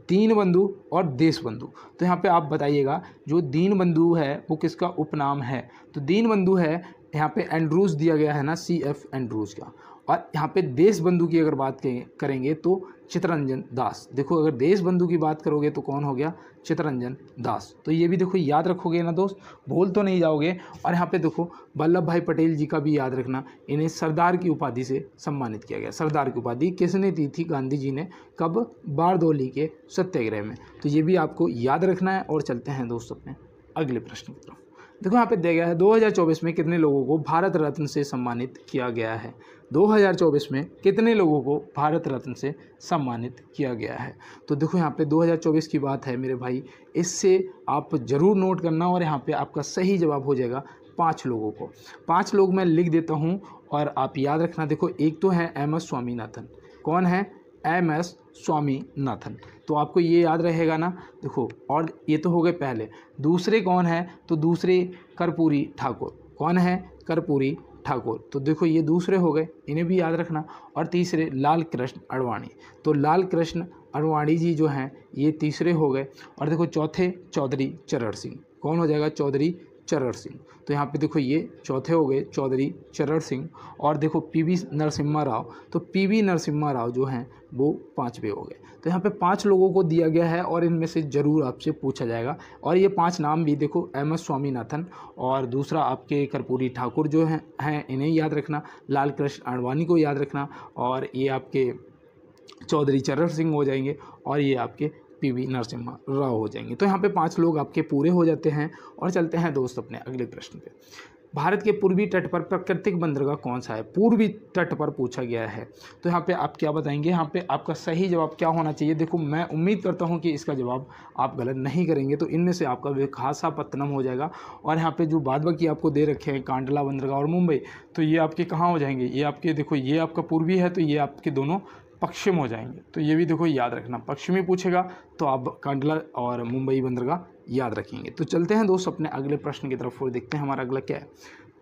दीनबंधु और देशबंधु। तो यहाँ पे आप बताइएगा जो दीनबंधु है वो किसका उपनाम है? तो दीनबंधु है यहाँ पे एंड्रूज दिया गया है ना, CF एंड्रूज का। और यहाँ पे देशबंधु की अगर बात करेंगे तो चित्तरंजन दास। देखो अगर देशबंधु की बात करोगे तो कौन हो गया? चित्तरंजन दास। तो ये भी देखो याद रखोगे ना दोस्त, भूल तो नहीं जाओगे। और यहाँ पे देखो वल्लभ भाई पटेल जी का भी याद रखना, इन्हें सरदार की उपाधि से सम्मानित किया गया। सरदार की उपाधि किसने दी थी? गांधी जी ने। कब? बारदौली के सत्याग्रह में। तो ये भी आपको याद रखना है। और चलते हैं दोस्त अपने अगले प्रश्न की तरफ। देखो यहाँ पे दिया गया है 2024 में कितने लोगों को भारत रत्न से सम्मानित किया गया है। 2024 में कितने लोगों को भारत रत्न से सम्मानित किया गया है। तो देखो यहाँ पे 2024 की बात है मेरे भाई, इससे आप ज़रूर नोट करना और यहाँ पे आपका सही जवाब हो जाएगा 5 लोगों को। 5 लोग मैं लिख देता हूँ और आप याद रखना। देखो एक तो है एम एस स्वामीनाथन। कौन है? M S Swaminathan. तो आपको ये याद रहेगा ना। देखो और ये तो हो गए पहले। दूसरे कौन है? तो दूसरे कर्पूरी ठाकुर। कौन है? कर्पूरी ठाकुर। तो देखो ये दूसरे हो गए, इन्हें भी याद रखना। और तीसरे लाल कृष्ण आडवाणी। तो लाल कृष्ण आडवाणी जी जो हैं ये तीसरे हो गए। और देखो चौथे चौधरी चरण सिंह। कौन हो जाएगा? चौधरी चरण सिंह। तो यहाँ पे देखो ये चौथे हो गए चौधरी चरण सिंह। और देखो पीवी नरसिम्हा राव। तो पीवी नरसिम्हा राव जो हैं वो 5वें हो गए। तो यहाँ पे 5 लोगों को दिया गया है और इनमें से ज़रूर आपसे पूछा जाएगा। और ये 5 नाम भी देखो, एम एस स्वामीनाथन और दूसरा आपके कर्पूरी ठाकुर जो हैं इन्हें याद रखना, लाल कृष्ण आडवाणी को याद रखना, और ये आपके चौधरी चरण सिंह हो जाएंगे, और ये आपके पीवी नरसिम्हा राव हो जाएंगे। तो यहाँ पे 5 लोग आपके पूरे हो जाते हैं। और चलते हैं दोस्त अपने अगले प्रश्न पे। भारत के पूर्वी तट पर प्राकृतिक बंदरगाह कौन सा है? पूर्वी तट पर पूछा गया है। तो यहाँ पे आप क्या बताएंगे? यहाँ पे आपका सही जवाब क्या होना चाहिए? देखो मैं उम्मीद करता हूँ कि इसका जवाब आप गलत नहीं करेंगे। तो इनमें से आपका विशाखापत्तनम हो जाएगा। और यहाँ पे जो बाद बाकी आपको दे रखे हैं कांडला बंदरगाह और मुंबई, तो ये आपके कहाँ हो जाएंगे? ये आपके देखो ये आपका पूर्वी है, तो ये आपके दोनों पश्चिम हो जाएंगे। तो ये भी देखो याद रखना, पश्चिमी पूछेगा तो आप कांडला और मुंबई बंदरगाह याद रखेंगे। तो चलते हैं दोस्त अपने अगले प्रश्न की तरफ और देखते हैं हमारा अगला क्या है।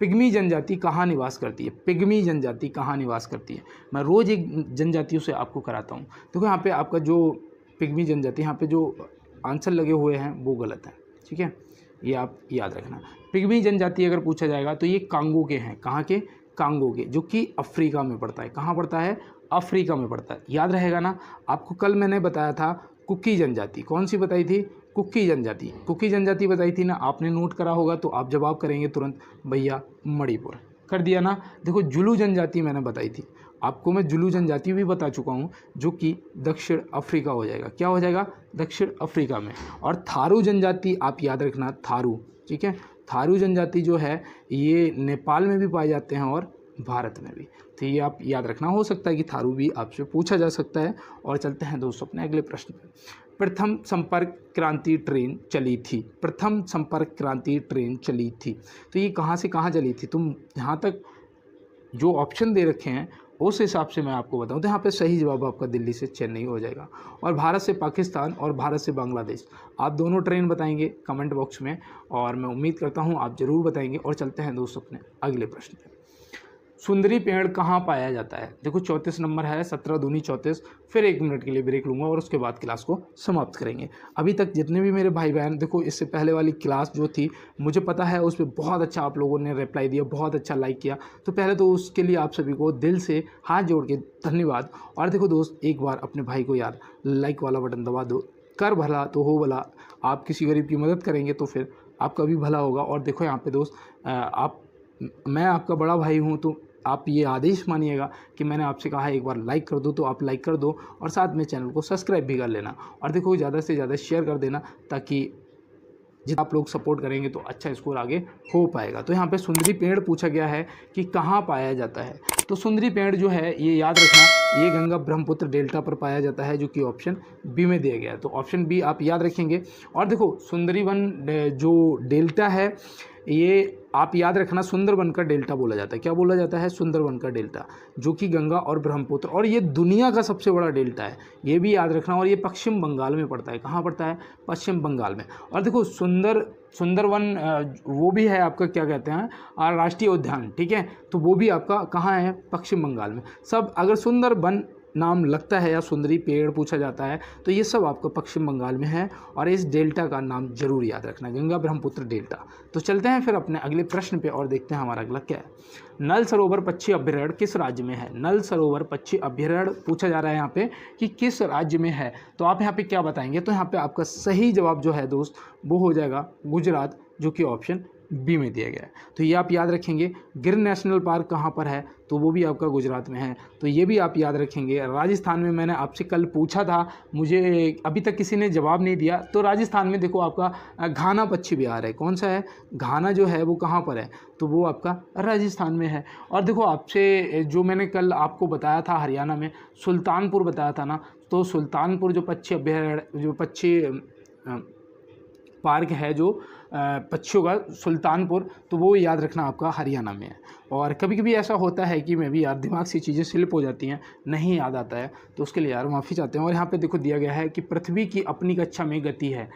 पिग्मी जनजाति कहाँ निवास करती है? पिग्मी जनजाति कहाँ निवास करती है? मैं रोज़ एक जनजातियों से आपको कराता हूँ। देखो यहाँ पे आपका जो पिग्मी जनजाति, यहाँ पे जो आंसर लगे हुए हैं वो गलत है, ठीक है, ये आप याद रखना। पिग्मी जनजाति अगर पूछा जाएगा तो ये कांगो के हैं। कहाँ के? कांगो के, जो कि अफ्रीका में पड़ता है। कहाँ पड़ता है? अफ्रीका में पड़ता है। याद रहेगा ना। आपको कल मैंने बताया था कुकी जनजाति। कौन सी बताई थी? कुकी जनजाति। कुकी जनजाति बताई थी ना, आपने नोट करा होगा। तो आप जवाब करेंगे तुरंत भैया मणिपुर, कर दिया ना। देखो जुलू जनजाति मैंने बताई थी आपको, मैं जुलू जनजाति भी बता चुका हूँ, जो कि दक्षिण अफ्रीका हो जाएगा। क्या हो जाएगा? दक्षिण अफ्रीका में। और थारू जनजाति आप याद रखना, थारू, ठीक है। थारू जनजाति जो है ये नेपाल में भी पाए जाते हैं और भारत में भी। तो ये आप याद रखना। हो सकता है कि थारू भी आपसे पूछा जा सकता है। और चलते हैं दोस्तों अपने अगले प्रश्न पर। प्रथम संपर्क क्रांति ट्रेन चली थी। प्रथम संपर्क क्रांति ट्रेन चली थी। तो ये कहाँ से कहाँ चली थी? तुम यहाँ तक जो ऑप्शन दे रखे हैं उस हिसाब से मैं आपको बताऊं तो यहाँ पे सही जवाब आपका दिल्ली से चेन्नई हो जाएगा। और भारत से पाकिस्तान और भारत से बांग्लादेश, आप दोनों ट्रेन बताएंगे कमेंट बॉक्स में, और मैं उम्मीद करता हूँ आप ज़रूर बताएंगे। और चलते हैं दोस्तों अपने अगले प्रश्न पे। सुंदरी पेड़ कहाँ पाया जाता है? देखो 34 नंबर है, 17 दूनी 34। फिर 1 मिनट के लिए ब्रेक लूँगा और उसके बाद क्लास को समाप्त करेंगे। अभी तक जितने भी मेरे भाई बहन, देखो इससे पहले वाली क्लास जो थी मुझे पता है उस पर बहुत अच्छा आप लोगों ने रिप्लाई दिया, बहुत अच्छा लाइक किया। तो पहले तो उसके लिए आप सभी को दिल से हाथ जोड़ के धन्यवाद। और देखो दोस्त, एक बार अपने भाई को यार लाइक वाला बटन दबा दो। कर भला तो हो भला। आप किसी गरीब की मदद करेंगे तो फिर आपका भी भला होगा। और देखो यहाँ पे दोस्त, मैं आपका बड़ा भाई हूँ, तो आप ये आदेश मानिएगा कि मैंने आपसे कहा है एक बार लाइक कर दो, तो आप लाइक कर दो और साथ में चैनल को सब्सक्राइब भी कर लेना। और देखो ज़्यादा से ज़्यादा शेयर कर देना, ताकि जितना आप लोग सपोर्ट करेंगे तो अच्छा स्कोर आगे हो पाएगा। तो यहाँ पे सुंदरी पेड़ पूछा गया है कि कहाँ पाया जाता है। तो सुंदरी पेड़ जो है ये याद रखना, ये गंगा ब्रह्मपुत्र डेल्टा पर पाया जाता है, जो कि ऑप्शन बी में दिया गया है। तो ऑप्शन बी आप याद रखेंगे। और देखो सुंदरीवन जो डेल्टा है ये आप याद रखना, सुंदरबन का डेल्टा बोला जाता है। क्या बोला जाता है? सुंदरबन का डेल्टा, जो कि गंगा और ब्रह्मपुत्र, और ये दुनिया का सबसे बड़ा डेल्टा है, ये भी याद रखना। और ये पश्चिम बंगाल में पड़ता है। कहाँ पड़ता है? पश्चिम बंगाल में। और देखो सुंदरवन वो भी है आपका, क्या कहते हैं, राष्ट्रीय उद्यान, ठीक है। तो वो भी आपका कहाँ है? पश्चिम बंगाल में। सब अगर सुंदरबन नाम लगता है या सुंदरी पेड़ पूछा जाता है तो ये सब आपका पश्चिम बंगाल में है। और इस डेल्टा का नाम जरूर याद रखना, गंगा ब्रह्मपुत्र डेल्टा। तो चलते हैं फिर अपने अगले प्रश्न पे और देखते हैं हमारा अगला क्या है। नल सरोवर पक्षी अभ्यारण्य किस राज्य में है? नल सरोवर पक्षी अभ्यारण्य पूछा जा रहा है यहाँ पे कि किस राज्य में है। तो आप यहाँ पे क्या बताएंगे? तो यहाँ पे आपका सही जवाब जो है दोस्त वो हो जाएगा गुजरात, जो कि ऑप्शन बी में दिया गया है। तो ये आप याद रखेंगे। गिर नेशनल पार्क कहाँ पर है, तो वो भी आपका गुजरात में है, तो ये भी आप याद रखेंगे। राजस्थान में मैंने आपसे कल पूछा था, मुझे अभी तक किसी ने जवाब नहीं दिया। तो राजस्थान में देखो आपका घाना पक्षी विहार है। कौन सा है? घाना जो है वो कहाँ पर है, तो वो आपका राजस्थान में है। और देखो आपसे जो मैंने कल आपको बताया था हरियाणा में सुल्तानपुर बताया था ना, तो सुल्तानपुर जो पक्षी अभयारण्य जो पक्षी पार्क है जो पक्षियों का सुल्तानपुर, तो वो याद रखना आपका हरियाणा में है। और कभी कभी ऐसा होता है कि मैं भी यार दिमाग से चीज़ें स्लिप हो जाती हैं, नहीं याद आता है, तो उसके लिए यार माफ़ी चाहते हैं। और यहाँ पे देखो दिया गया है कि पृथ्वी की अपनी कक्षा में गति है।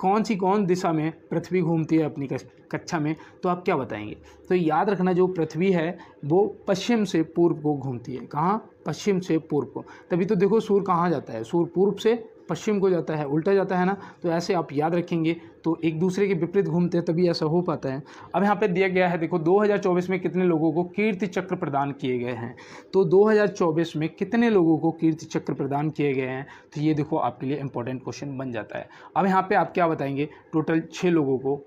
कौन दिशा में पृथ्वी घूमती है अपनी कक्षा में, तो आप क्या बताएंगे? तो याद रखना जो पृथ्वी है वो पश्चिम से पूर्व को घूमती है। कहाँ? पश्चिम से पूर्व को। तभी तो देखो सूर्य कहाँ जाता है, सूर्य पूर्व से पश्चिम को जाता है, उल्टा जाता है ना। तो ऐसे आप याद रखेंगे, तो एक दूसरे के विपरीत घूमते हैं तभी ऐसा हो पाता है। अब यहाँ पे दिया गया है देखो 2024 में कितने लोगों को कीर्ति चक्र प्रदान किए गए हैं। तो 2024 में कितने लोगों को कीर्ति चक्र प्रदान किए गए हैं, तो ये देखो आपके लिए इंपॉर्टेंट क्वेश्चन बन जाता है। अब यहाँ पे आप क्या बताएंगे? टोटल 6 लोगों को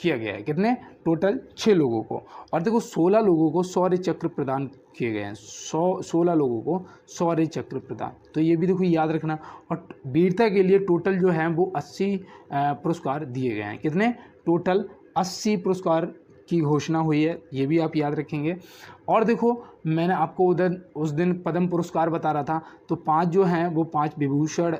किया गया है। कितने? टोटल 6 लोगों को। और देखो 16 लोगों को शौर्य चक्र प्रदान किए गए हैं। 16 लोगों को शौर्य चक्र प्रदान, तो ये भी देखो याद रखना। और वीरता के लिए टोटल जो है वो 80 पुरस्कार दिए गए हैं। कितने? टोटल 80 पुरस्कार की घोषणा हुई है, ये भी आप याद रखेंगे। और देखो मैंने आपको उधर उस दिन पद्म पुरस्कार बता रहा था, तो 5 जो हैं वो 5 विभूषण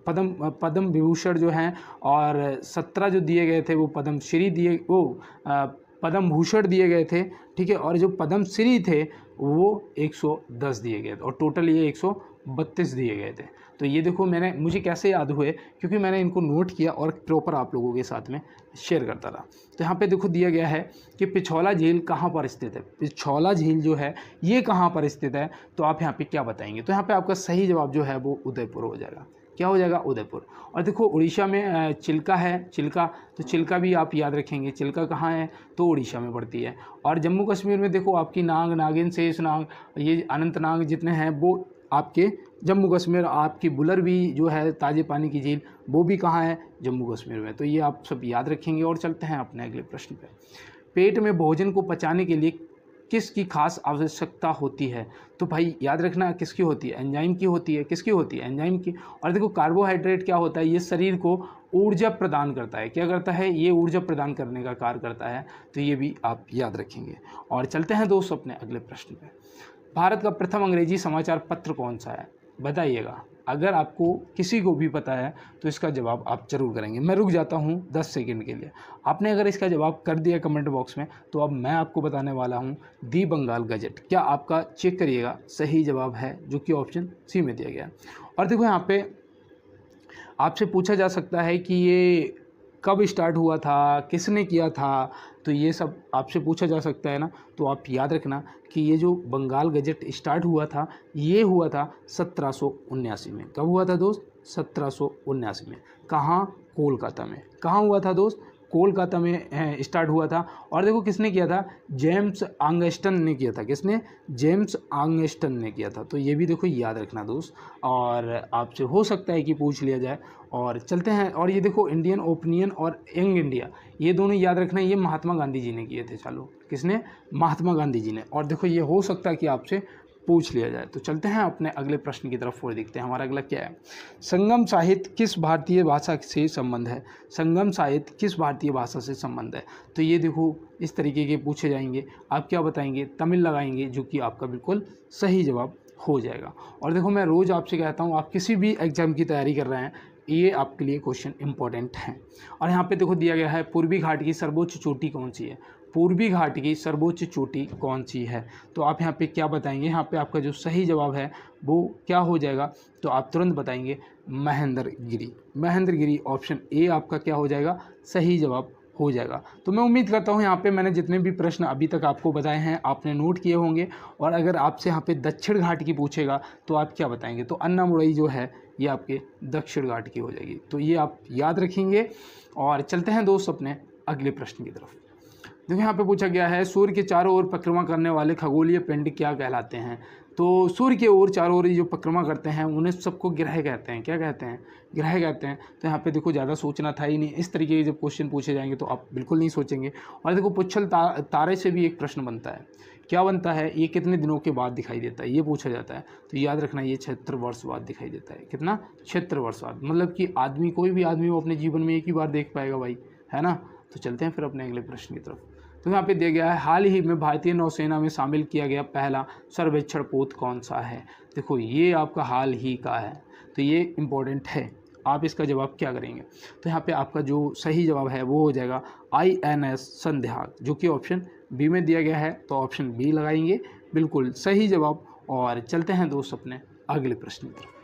पद्म विभूषण जो हैं, और 17 जो दिए गए थे वो पद्म श्री दिए, वो पद्म भूषण दिए गए थे, ठीक है। और जो पद्म श्री थे वो 110 दिए गए थे, और टोटल ये 132 दिए गए थे। तो ये देखो मुझे कैसे याद हुए, क्योंकि मैंने इनको नोट किया और प्रॉपर आप लोगों के साथ में शेयर करता रहा। तो यहाँ पे देखो दिया गया है कि पिछौला झील कहाँ पर स्थित है। पिछौला झील जो है ये कहाँ पर स्थित है, तो आप यहाँ पे क्या बताएंगे? तो यहाँ पे आपका सही जवाब जो है वो उदयपुर हो जाएगा। क्या हो जाएगा? उदयपुर। और देखो उड़ीसा में चिल्का है, चिल्का, तो चिल्का भी आप याद रखेंगे। चिल्का कहाँ है? तो उड़ीसा में पड़ती है। और जम्मू कश्मीर में देखो आपकी नाग, नागिन, शेष नाग, ये अनंतनाग जितने हैं वो आपके जम्मू कश्मीर। आपकी बुलर भी जो है ताजे पानी की झील, वो भी कहाँ है? जम्मू कश्मीर में। तो ये आप सब याद रखेंगे। और चलते हैं अपने अगले प्रश्न पे। पेट में भोजन को पचाने के लिए किसकी खास आवश्यकता होती है? तो भाई याद रखना किसकी होती है? एंजाइम की होती है। किसकी होती है? एंजाइम की। और देखो कार्बोहाइड्रेट क्या होता है? ये शरीर को ऊर्जा प्रदान करता है। क्या करता है? ये ऊर्जा प्रदान करने का कार्य करता है। तो ये भी आप याद रखेंगे। और चलते हैं दोस्तों अपने अगले प्रश्न पे। भारत का प्रथम अंग्रेजी समाचार पत्र कौन सा है? बताइएगा। अगर आपको किसी को भी पता है तो इसका जवाब आप जरूर करेंगे। मैं रुक जाता हूं 10 सेकंड के लिए। आपने अगर इसका जवाब कर दिया कमेंट बॉक्स में, तो अब मैं आपको बताने वाला हूं दी बंगाल गजट। क्या आपका चेक करिएगा, सही जवाब है जो कि ऑप्शन सी में दिया गया। और देखो यहाँ पे आपसे पूछा जा सकता है कि ये कब स्टार्ट हुआ था, किसने किया था, तो ये सब आपसे पूछा जा सकता है ना। तो आप याद रखना कि ये जो बंगाल गजट स्टार्ट हुआ था, ये हुआ था 1779 में। कब हुआ था दोस्त? 1779 में। कहाँ? कोलकाता में। कहाँ हुआ था दोस्त? कोलकाता में स्टार्ट हुआ था। और देखो किसने किया था? जेम्स आंगस्टन ने किया था। किसने? जेम्स आंगस्टन ने किया था। तो ये भी देखो याद रखना दोस्त, और आपसे हो सकता है कि पूछ लिया जाए। और चलते हैं। और ये देखो इंडियन ओपिनियन और यंग इंडिया, ये दोनों याद रखना, ये महात्मा गांधी जी ने किए थे। चलो, किसने? महात्मा गांधी जी ने। और देखो ये हो सकता है कि आपसे पूछ लिया जाए। तो चलते हैं अपने अगले प्रश्न की तरफ और देखते हैं हमारा अगला क्या है। संगम साहित्य किस भारतीय भाषा से संबंध है? संगम साहित्य किस भारतीय भाषा से संबंध है? तो ये देखो इस तरीके के पूछे जाएंगे। आप क्या बताएंगे? तमिल लगाएंगे, जो कि आपका बिल्कुल सही जवाब हो जाएगा। और देखो मैं रोज़ आपसे कहता हूँ, आप किसी भी एग्जाम की तैयारी कर रहे हैं, ये आपके लिए क्वेश्चन इंपॉर्टेंट हैं। और यहाँ पे देखो दिया गया है पूर्वी घाट की सर्वोच्च चोटी कौन सी है? पूर्वी घाट की सर्वोच्च चोटी कौन सी है? तो आप यहाँ पे क्या बताएंगे? यहाँ पे आपका जो सही जवाब है वो क्या हो जाएगा? तो आप तुरंत बताएंगे महेंद्रगिरी। महेंद्रगिरी ऑप्शन ए आपका क्या हो जाएगा? सही जवाब हो जाएगा। तो मैं उम्मीद करता हूँ यहाँ पे मैंने जितने भी प्रश्न अभी तक आपको बताए हैं आपने नोट किए होंगे। और अगर आपसे यहाँ पे दक्षिण घाट की पूछेगा तो आप क्या बताएंगे? तो अन्नामुड़ई जो है ये आपके दक्षिण घाट की हो जाएगी। तो ये आप याद रखेंगे। और चलते हैं दोस्त अपने अगले प्रश्न की तरफ। देखो यहाँ पे पूछा गया है सूर्य के चारों ओर परिक्रमा करने वाले खगोलीय पिंड क्या कहलाते हैं? तो सूर्य के ओर चारों ओर जो परिक्रमा करते हैं उन्हें सबको ग्रह कहते हैं। क्या कहते हैं? ग्रह कहते हैं। तो यहाँ पे देखो ज़्यादा सोचना था ही नहीं, इस तरीके के जब क्वेश्चन पूछे जाएंगे तो आप बिल्कुल नहीं सोचेंगे। और देखो पुच्छल तारे से भी एक प्रश्न बनता है। क्या बनता है? ये कितने दिनों के बाद दिखाई देता है, ये पूछा जाता है। तो याद रखना ये 76 वर्ष बाद दिखाई देता है। कितना? 76 वर्ष बाद। मतलब कि आदमी, कोई भी आदमी वो अपने जीवन में एक ही बार देख पाएगा भाई, है ना। तो चलते हैं फिर अपने अगले प्रश्न की तरफ। तो यहाँ पे दिया गया है, हाल ही में भारतीय नौसेना में शामिल किया गया पहला सर्वेक्षण पोत कौन सा है? देखो ये आपका हाल ही का है, तो ये इम्पोर्टेंट है। आप इसका जवाब क्या करेंगे? तो यहाँ पे आपका जो सही जवाब है वो हो जाएगा INS संध्या, जो कि ऑप्शन बी में दिया गया है। तो ऑप्शन बी लगाएंगे, बिल्कुल सही जवाब। और चलते हैं दोस्त अपने अगले प्रश्न की तरफ।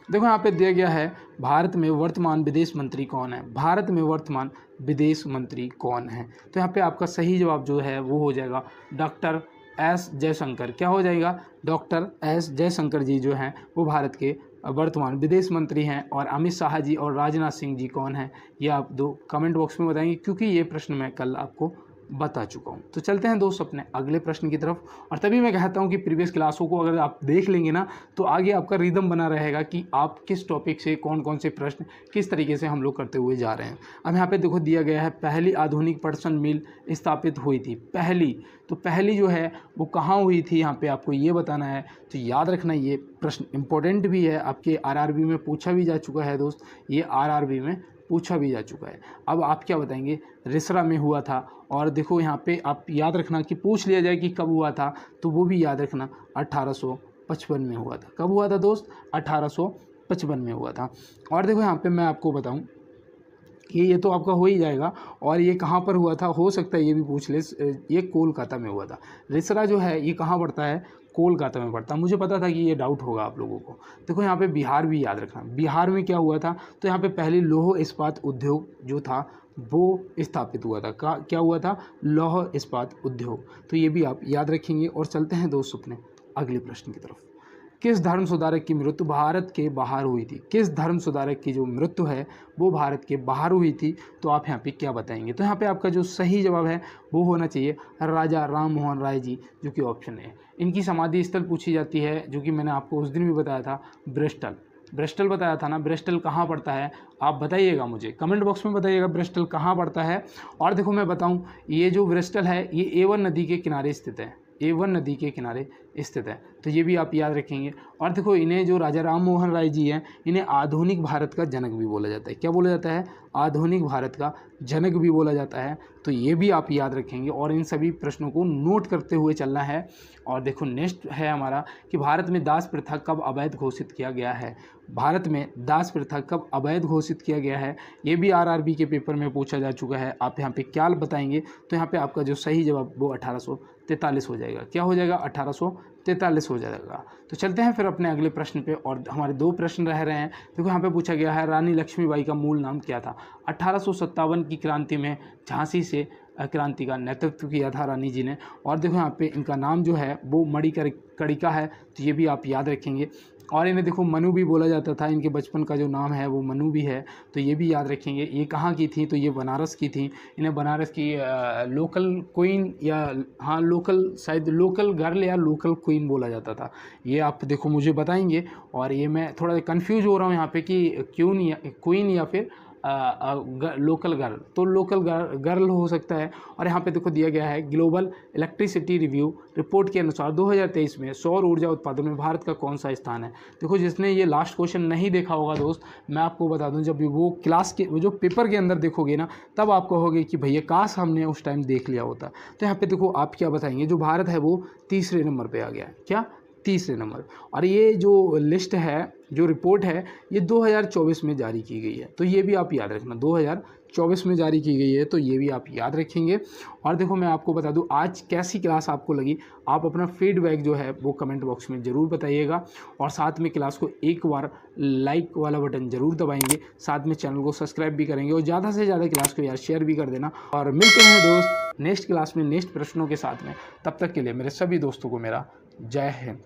देखो यहाँ पे दिया गया है, भारत में वर्तमान विदेश मंत्री कौन है? भारत में वर्तमान विदेश मंत्री कौन है? तो यहाँ पे आपका सही जवाब जो है वो हो जाएगा डॉक्टर एस जयशंकर। क्या हो जाएगा? डॉक्टर एस जयशंकर जी जो हैं वो भारत के वर्तमान विदेश मंत्री हैं। और अमित शाह जी और राजनाथ सिंह जी कौन हैं, ये आप दो कमेंट बॉक्स में बताएंगे, क्योंकि ये प्रश्न मैं कल आपको बता चुका हूँ। तो चलते हैं दोस्त अपने अगले प्रश्न की तरफ। और तभी मैं कहता हूँ कि प्रीवियस क्लासों को अगर आप देख लेंगे ना, तो आगे आपका रिदम बना रहेगा कि आप किस टॉपिक से कौन कौन से प्रश्न किस तरीके से हम लोग करते हुए जा रहे हैं। अब यहाँ पे देखो दिया गया है, पहली आधुनिक पटसन मिल स्थापित हुई थी। पहली, तो पहली जो है वो कहाँ हुई थी, यहाँ पे आपको ये बताना है। तो याद रखना ये प्रश्न इंपॉर्टेंट भी है, आपके RRB में पूछा भी जा चुका है दोस्त, ये RRB में पूछा भी जा चुका है। अब आप क्या बताएंगे? रिसरा में हुआ था। और देखो यहाँ पे आप याद रखना कि पूछ लिया जाए कि कब हुआ था, तो वो भी याद रखना 1855 में हुआ था। कब हुआ था दोस्त? 1855 में हुआ था। और देखो यहाँ पे मैं आपको बताऊँ कि ये तो आपका हो ही जाएगा। और ये कहाँ पर हुआ था, हो सकता है ये भी पूछ ले, ये कोलकाता में हुआ था। रिसरा जो है ये कहाँ पड़ता है? कोलकाता में पड़ता है। मुझे पता था कि ये डाउट होगा आप लोगों को। देखो यहाँ पे बिहार भी याद रखना, बिहार में क्या हुआ था? तो यहाँ पे पहले लौह इस्पात उद्योग जो था वो स्थापित हुआ था। क्या हुआ था? लौह इस्पात उद्योग। तो ये भी आप याद रखेंगे। और चलते हैं दोस्त अपने अगले प्रश्न की तरफ। किस धर्म सुधारक की मृत्यु भारत के बाहर हुई थी? किस धर्म सुधारक की जो मृत्यु है वो भारत के बाहर हुई थी? तो आप यहाँ पे क्या बताएंगे? तो यहाँ पे आपका जो सही जवाब है वो होना चाहिए राजा राम मोहन राय जी, जो कि ऑप्शन है। इनकी समाधि स्थल पूछी जाती है, जो कि मैंने आपको उस दिन भी बताया था, ब्रिस्टल। ब्रिस्टल बताया था ना, ब्रिस्टल कहाँ पड़ता है? आप बताइएगा, मुझे कमेंट बॉक्स में बताइएगा ब्रिस्टल कहाँ पड़ता है। और देखो मैं बताऊँ, ये जो ब्रिस्टल है ये एवन नदी के किनारे स्थित है, एवन नदी के किनारे स्थित है। तो ये भी आप याद रखेंगे। और देखो इन्हें जो राजा राम मोहन राय जी हैं, इन्हें आधुनिक भारत का जनक भी बोला जाता है। क्या बोला जाता है? आधुनिक भारत का जनक भी बोला जाता है। तो ये भी आप याद रखेंगे और इन सभी प्रश्नों को नोट करते हुए चलना है। और देखो नेक्स्ट है हमारा कि भारत में दास प्रथा कब अवैध घोषित किया गया है? भारत में दास प्रथा कब अवैध घोषित किया गया है? ये भी RRB के पेपर में पूछा जा चुका है। आप यहाँ पे क्या बताएंगे? तो यहाँ पे आपका जो सही जवाब वो 1843 हो जाएगा। क्या हो जाएगा? 1843 हो जाएगा। तो चलते हैं फिर अपने अगले प्रश्न पे। और हमारे दो प्रश्न रह रहे हैं। देखो यहाँ पे पूछा गया है, रानी लक्ष्मीबाई का मूल नाम क्या था? 1857 की क्रांति में झांसी से क्रांति का नेतृत्व किया था रानी जी ने। और देखो यहाँ पे इनका नाम जो है वो मणिकर्णिका है। तो ये भी आप याद रखेंगे। और इन्हें देखो मनु भी बोला जाता था, इनके बचपन का जो नाम है वो मनु भी है। तो ये भी याद रखेंगे। ये कहाँ की थी? तो ये बनारस की थी। इन्हें बनारस की लोकल क्वीन या हाँ लोकल, शायद लोकल गर्ल या लोकल क्वीन बोला जाता था। ये आप देखो मुझे बताएंगे। और ये मैं थोड़ा कन्फ्यूज हो रहा हूँ यहाँ पे कि क्वीन या फिर लोकल गर्ल। तो लोकल गर्ल हो सकता है। और यहाँ पे देखो दिया गया है, ग्लोबल इलेक्ट्रिसिटी रिव्यू रिपोर्ट के अनुसार 2023 में सौर ऊर्जा उत्पादन में भारत का कौन सा स्थान है? देखो जिसने ये लास्ट क्वेश्चन नहीं देखा होगा दोस्त, मैं आपको बता दूं, जब वो क्लास के वो जो पेपर के अंदर देखोगे ना, तब आप कहोगे कि भैया काश हमने उस टाइम देख लिया होता। तो यहाँ पे देखो आप क्या बताएंगे, जो भारत है वो तीसरे नंबर पर आ गया है। क्या? तीसरे नंबर। और ये जो लिस्ट है, जो रिपोर्ट है, ये 2024 में जारी की गई है। तो ये भी आप याद रखना, 2024 में जारी की गई है। तो ये भी आप याद रखेंगे। और देखो मैं आपको बता दूं आज कैसी क्लास आपको लगी, आप अपना फीडबैक जो है वो कमेंट बॉक्स में ज़रूर बताइएगा। और साथ में क्लास को एक बार लाइक वाला बटन ज़रूर दबाएंगे, साथ में चैनल को सब्सक्राइब भी करेंगे और ज़्यादा से ज़्यादा क्लास को यार शेयर भी कर देना। और मिलते हैं दोस्त नेक्स्ट क्लास में नेक्स्ट प्रश्नों के साथ में। तब तक के लिए मेरे सभी दोस्तों को मेरा जय हिंद।